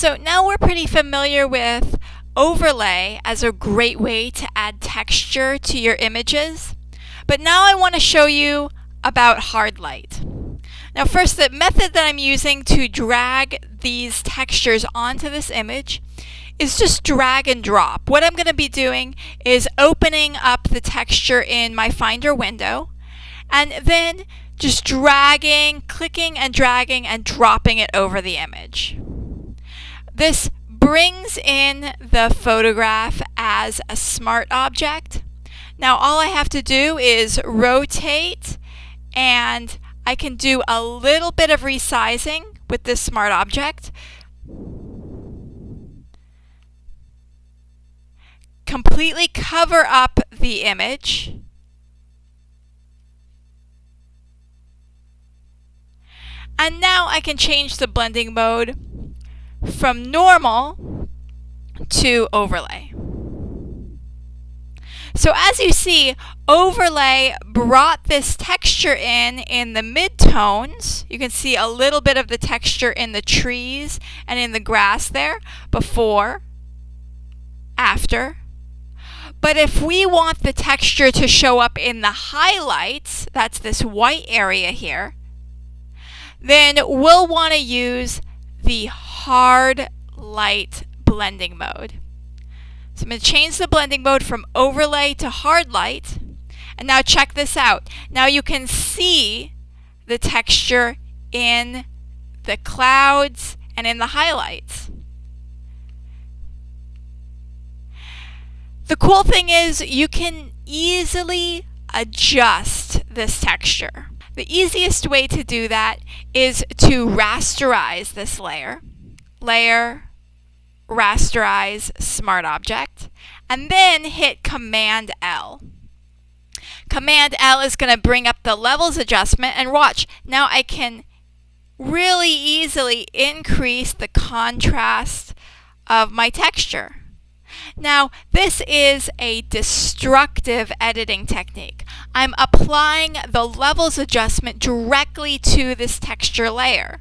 So now we're pretty familiar with overlay as a great way to add texture to your images. But now I want to show you about Hardlight. Now first, the method that I'm using to drag these textures onto this image is just drag and drop. What I'm going to be doing is opening up the texture in my Finder window and then just dragging, clicking and dragging and dropping it over the image. This brings in the photograph as a smart object. Now all I have to do is rotate, and I can do a little bit of resizing with this smart object. Completely cover up the image. And now I can change the blending mode from normal to overlay. So as you see, overlay brought this texture in the midtones. You can see a little bit of the texture in the trees and in the grass there, before, after. But if we want the texture to show up in the highlights, that's this white area here, then we'll want to use the Hardlight blending mode. So I'm going to change the blending mode from overlay to Hardlight. And now check this out. Now you can see the texture in the clouds and in the highlights. The cool thing is you can easily adjust this texture. The easiest way to do that is to rasterize this layer. Layer, rasterize, smart object, and then hit Command L. Command L is going to bring up the levels adjustment, and watch, now I can really easily increase the contrast of my texture. Now, this is a destructive editing technique. I'm applying the levels adjustment directly to this texture layer.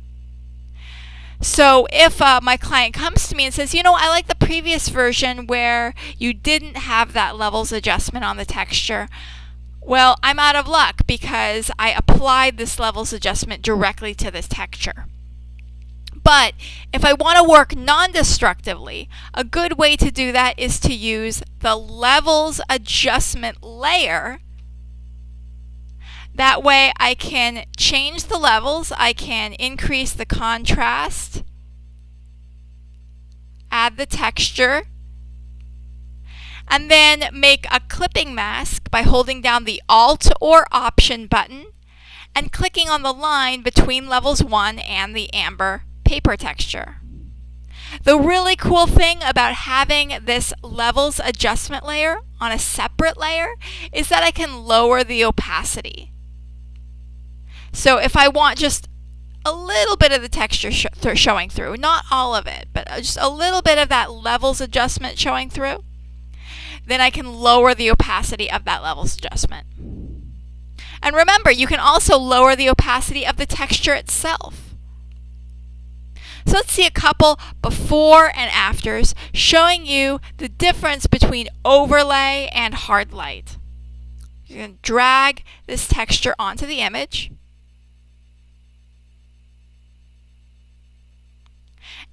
So if my client comes to me and says, you know, I like the previous version where you didn't have that levels adjustment on the texture, well, I'm out of luck because I applied this levels adjustment directly to this texture. But if I want to work non-destructively, a good way to do that is to use the levels adjustment layer. That way I can change the levels, I can increase the contrast, add the texture, and then make a clipping mask by holding down the Alt or Option button and clicking on the line between levels 1 and the amber paper texture. The really cool thing about having this levels adjustment layer on a separate layer is that I can lower the opacity. So if I want just a little bit of the texture showing through, not all of it, but just a little bit of that levels adjustment showing through, then I can lower the opacity of that levels adjustment. And remember, you can also lower the opacity of the texture itself. So let's see a couple before and afters showing you the difference between overlay and Hardlight. You can drag this texture onto the image.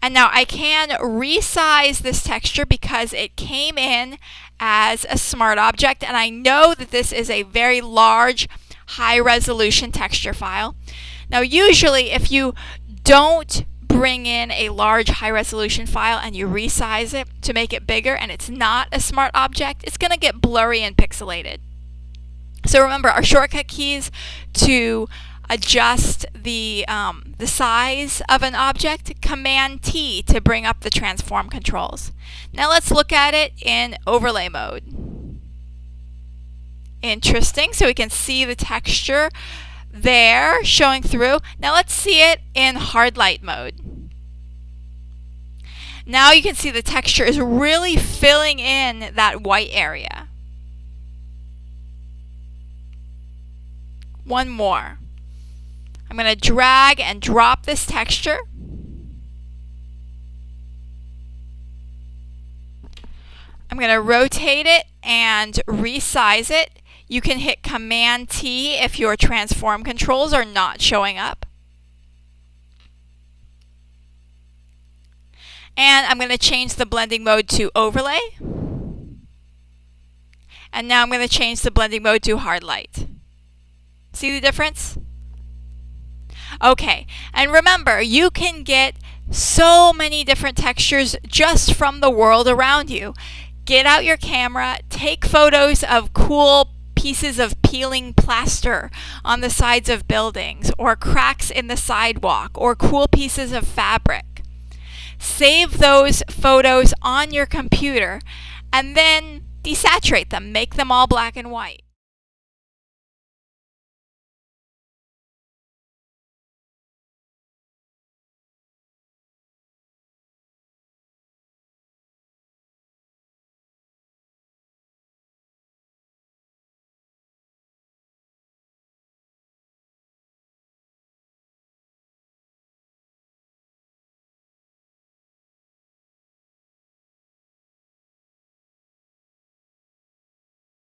And now I can resize this texture because it came in as a smart object, and I know that this is a very large, high-resolution texture file. Now usually if you don't bring in a large high-resolution file and you resize it to make it bigger and it's not a smart object, it's going to get blurry and pixelated. So remember, our shortcut keys to adjust the size of an object, Command T to bring up the transform controls. Now let's look at it in overlay mode. Interesting, so we can see the texture there showing through. Now let's see it in Hardlight mode. Now you can see the texture is really filling in that white area. One more. I'm going to drag and drop this texture. I'm going to rotate it and resize it. You can hit Command T if your transform controls are not showing up. And I'm going to change the blending mode to overlay. And now I'm going to change the blending mode to Hardlight. See the difference? Okay, and remember, you can get so many different textures just from the world around you. Get out your camera, take photos of cool pieces of peeling plaster on the sides of buildings, or cracks in the sidewalk, or cool pieces of fabric. Save those photos on your computer and then desaturate them, make them all black and white.